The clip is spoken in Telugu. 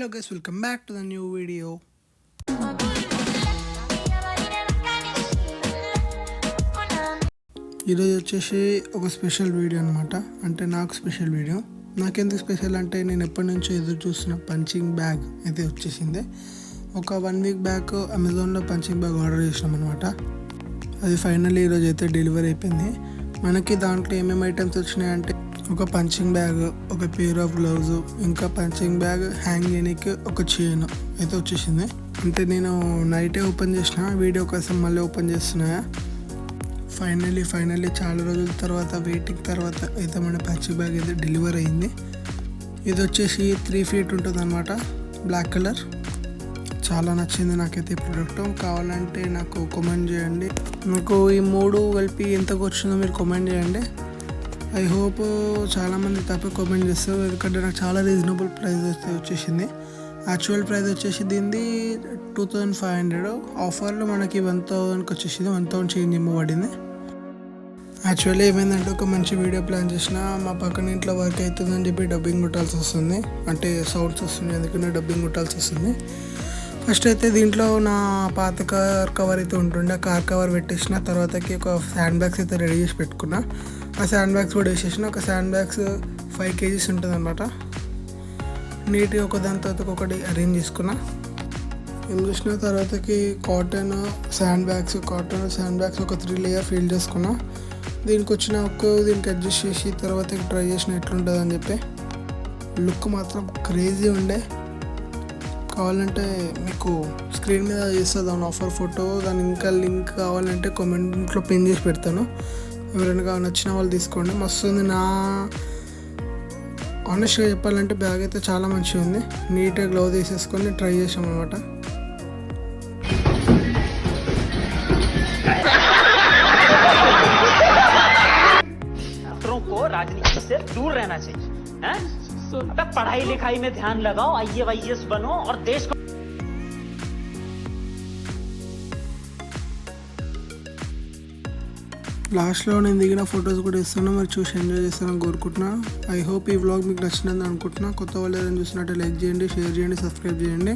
Hello guys, welcome back to the new video. ఈరోజు వచ్చేసి ఒక స్పెషల్ వీడియో అనమాట. అంటే నాకు స్పెషల్ వీడియో. నాకెందుకు స్పెషల్ అంటే నేను ఎప్పటి నుంచో ఎదురు చూస్తున్న పంచింగ్ బ్యాగ్ అయితే వచ్చేసింది. ఒక 1 వీక్ బ్యాక్ అమెజాన్లో పంచింగ్ బ్యాగ్ ఆర్డర్ చేసినాం అనమాట. అది ఫైనల్లీ ఈరోజు అయితే డెలివరీ అయిపోయింది. మనకి దాంట్లో ఏమేమి ఐటమ్స్ వచ్చినాయంటే ఒక పంచింగ్ బ్యాగ్, ఒక పేర్ ఆఫ్ గ్లౌజ్, ఇంకా పంచింగ్ బ్యాగ్ హ్యాంగ్ చేయడానికి ఒక చైన్ అయితే వచ్చేసింది. అంటే నేను నైటే ఓపెన్ చేసిన, వీడియో కోసం మళ్ళీ ఓపెన్ చేస్తున్నా. ఫైనల్లీ చాలా రోజుల తర్వాత వెయిటింగ్ తర్వాత అయితే మన పంచింగ్ బ్యాగ్ అయితే డెలివరీ అయింది. ఇది వచ్చేసి 3 feet ఉంటుంది అనమాట, బ్లాక్ కలర్. చాలా నచ్చింది నాకైతే ఈ ప్రోడక్ట్. కావాలంటే నాకు కామెంట్ చేయండి, నాకు ఈ 3 కలిపి ఎంతకు వచ్చిందో మీరు కామెంట్ చేయండి. ఐ హోప్ చాలామంది తప్ప కామెంట్ చేస్తారు, ఎందుకంటే నాకు చాలా రీజనబుల్ ప్రైస్ అయితే వచ్చేసింది. యాక్చువల్ ప్రైస్ వచ్చేసి దీనిది 2500, ఆఫర్లో మనకి 1000కి వచ్చేసింది. 1000 చేంజ్ ఇవ్వబడింది. యాక్చువల్లీ ఏమైందంటే ఒక మంచి వీడియో ప్లాన్ చేసిన, మా పక్కన ఇంట్లో వర్క్ అవుతుందని చెప్పి డబ్బింగ్ కొట్టాల్సి వస్తుంది, అంటే సౌండ్స్ వస్తుంది, అందుకనే డబ్బింగ్ కొట్టాల్సి వస్తుంది. ఫస్ట్ అయితే దీంట్లో నా పాత కార్ కవర్ అయితే ఉంటుండే, కార్ కవర్ పెట్టేసిన తర్వాతకి ఒక శాండ్ బ్యాగ్స్ అయితే రెడీ చేసి పెట్టుకున్నా. ఆ శాండ్ బ్యాగ్స్ కూడా వేసేసిన. ఒక శాండ్ బ్యాగ్స్ 5 kgs ఉంటుంది అనమాట. నీట్గా ఒక దాని తర్వాత ఒకటి అరేంజ్ చేసుకున్నా. ఏం చేసిన తర్వాతకి కాటన్ శాండ్ బ్యాగ్స్ ఒక 3 లేయర్ ఫిల్ చేసుకున్నా. దీనికి వచ్చిన దీనికి అడ్జస్ట్ చేసి తర్వాతకి ట్రై చేసిన ఎట్లుంటుంది అని చెప్పి. లుక్ మాత్రం క్రేజీ ఉండే. కావాలంటే మీకు స్క్రీన్ మీద చేస్తుంది దాని ఆఫర్ ఫోటో, దాని ఇంకా లింక్ కావాలంటే కామెంట్లో పిన్ చేసి పెడతాను. ఎవరైనా నచ్చిన వాళ్ళు తీసుకోండి, మస్తు ఉంది. నా ఆనెస్ట్గా చెప్పాలంటే బ్యాగ్ అయితే చాలా మంచిగా ఉంది. నీట్గా గ్లౌ తీసేసుకొని ట్రై చేసాం అనమాట. राजनीति से दूर रहना चाहिए, हैं? अब पढ़ाई लिखाई में ध्यान लगाओ, IAS बनो और देश को. లాస్ట్లో నేను దిగిన ఫొటోస్ కూడా ఇస్తాను, మరి చూసి ఎంజాయ్ చేస్తానని కోరుకుంటున్నా. ఐ హోప్ ఈ వ్లాగ్ మీకు నచ్చిందని అనుకుంటున్నా. కొత్త వాళ్ళు ఏదైనా చూసినట్టే లైక్ చేయండి, షేర్ చేయండి, సబ్స్క్రైబ్ చేయండి.